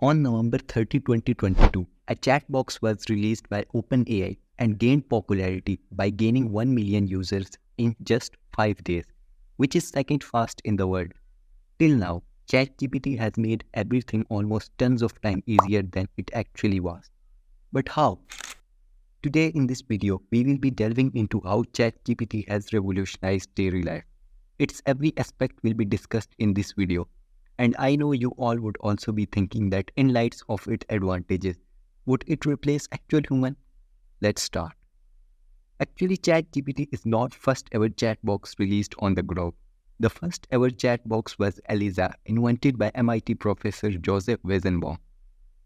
On November 30, 2022, a chat box was released by OpenAI and gained popularity by gaining 1 million users in just 5 days, which is second fast in the world. Till now, ChatGPT has made everything almost tons of times easier than it actually was. But how? Today in this video, we will be delving into how ChatGPT has revolutionized daily life. Its every aspect will be discussed in this video. And I know you all would also be thinking that in light of its advantages, would it replace actual human? Let's start. Actually, ChatGPT is not first ever chat box released on the globe. The first ever chat box was Eliza, invented by MIT professor Joseph Weizenbaum.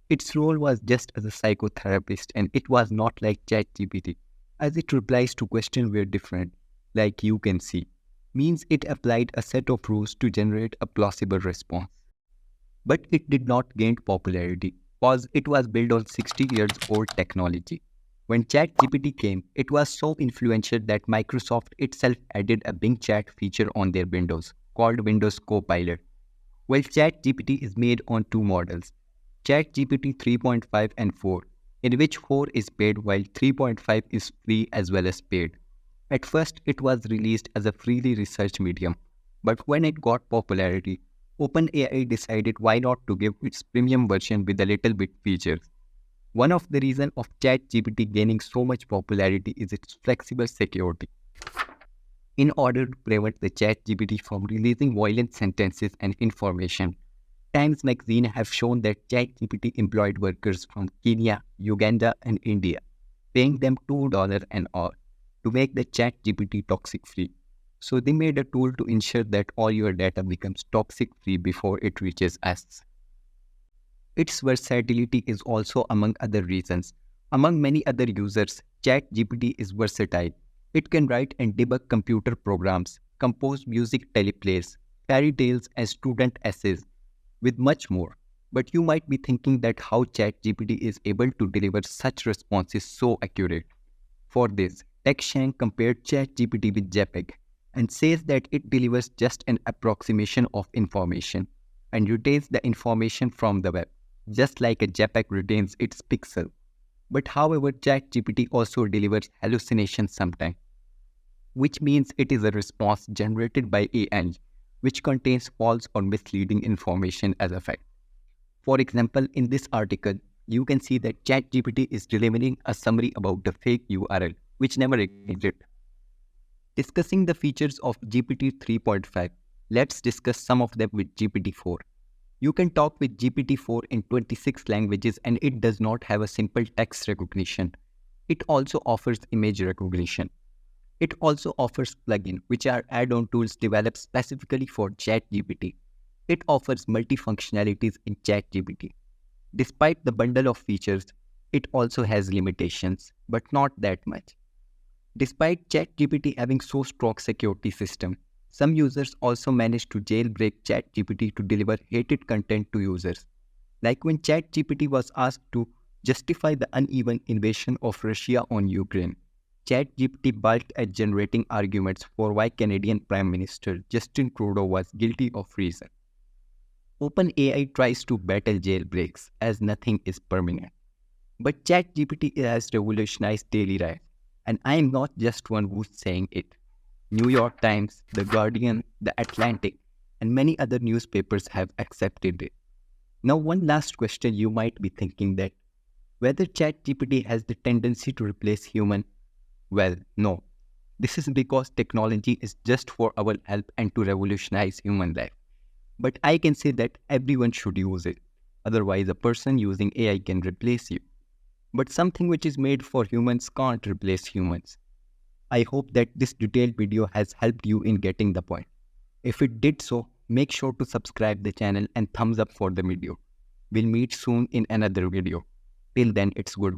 Its role was just as a psychotherapist, and it was not like ChatGPT, as its replies to questions were different, like you can see. Means it applied a set of rules to generate a plausible response. But it did not gain popularity, because it was built on 60 years old technology. When ChatGPT came, it was so influential that Microsoft itself added a Bing chat feature on their Windows, called Windows Copilot. Well, ChatGPT is made on two models, ChatGPT 3.5 and 4, in which 4 is paid while 3.5 is free as well as paid. At first, it was released as a freely research medium, but when it got popularity, OpenAI decided why not to give its premium version with a little bit features. One of the reasons of ChatGPT gaining so much popularity is its flexible security. In order to prevent the ChatGPT from releasing violent sentences and information, Times magazine have shown that ChatGPT employed workers from Kenya, Uganda, and India, paying them $2 an hour to make the ChatGPT toxic-free. So they made a tool to ensure that all your data becomes toxic-free before it reaches us. Its versatility is also among other reasons. Among many other users, ChatGPT is versatile. It can write and debug computer programs, compose music teleplays, fairy tales, and student essays, with much more. But you might be thinking that how ChatGPT is able to deliver such responses so accurate. For this, TechShank compared ChatGPT with JPEG and says that it delivers just an approximation of information and retains the information from the web, just like a JPEG retains its pixel. But however, ChatGPT also delivers hallucinations sometimes, which means it is a response generated by AI, which contains false or misleading information as a fact. For example, in this article, you can see that ChatGPT is delivering a summary about the fake URL, which never existed. Discussing the features of GPT 3.5, let's discuss some of them with GPT-4. You can talk with GPT-4 in 26 languages and it does not have a simple text recognition. It also offers image recognition. It also offers plugins, which are add-on tools developed specifically for ChatGPT. It offers multi-functionalities in ChatGPT. Despite the bundle of features, it also has limitations, but not that much. Despite ChatGPT having so strong security system, some users also managed to jailbreak ChatGPT to deliver hated content to users. Like when ChatGPT was asked to justify the uneven invasion of Russia on Ukraine, ChatGPT balked at generating arguments for why Canadian Prime Minister Justin Trudeau was guilty of treason. OpenAI tries to battle jailbreaks as nothing is permanent. But ChatGPT has revolutionized daily life, and I am not just one who's saying it. New York Times, The Guardian, The Atlantic, and many other newspapers have accepted it. Now, one last question you might be thinking that whether ChatGPT has the tendency to replace human. Well, no. This is because technology is just for our help and to revolutionize human life. But I can say that everyone should use it. Otherwise, a person using AI can replace you. But something which is made for humans can't replace humans. I hope that this detailed video has helped you in getting the point. If it did so, make sure to subscribe the channel and thumbs up for the video. We'll meet soon in another video. Till then, it's goodbye.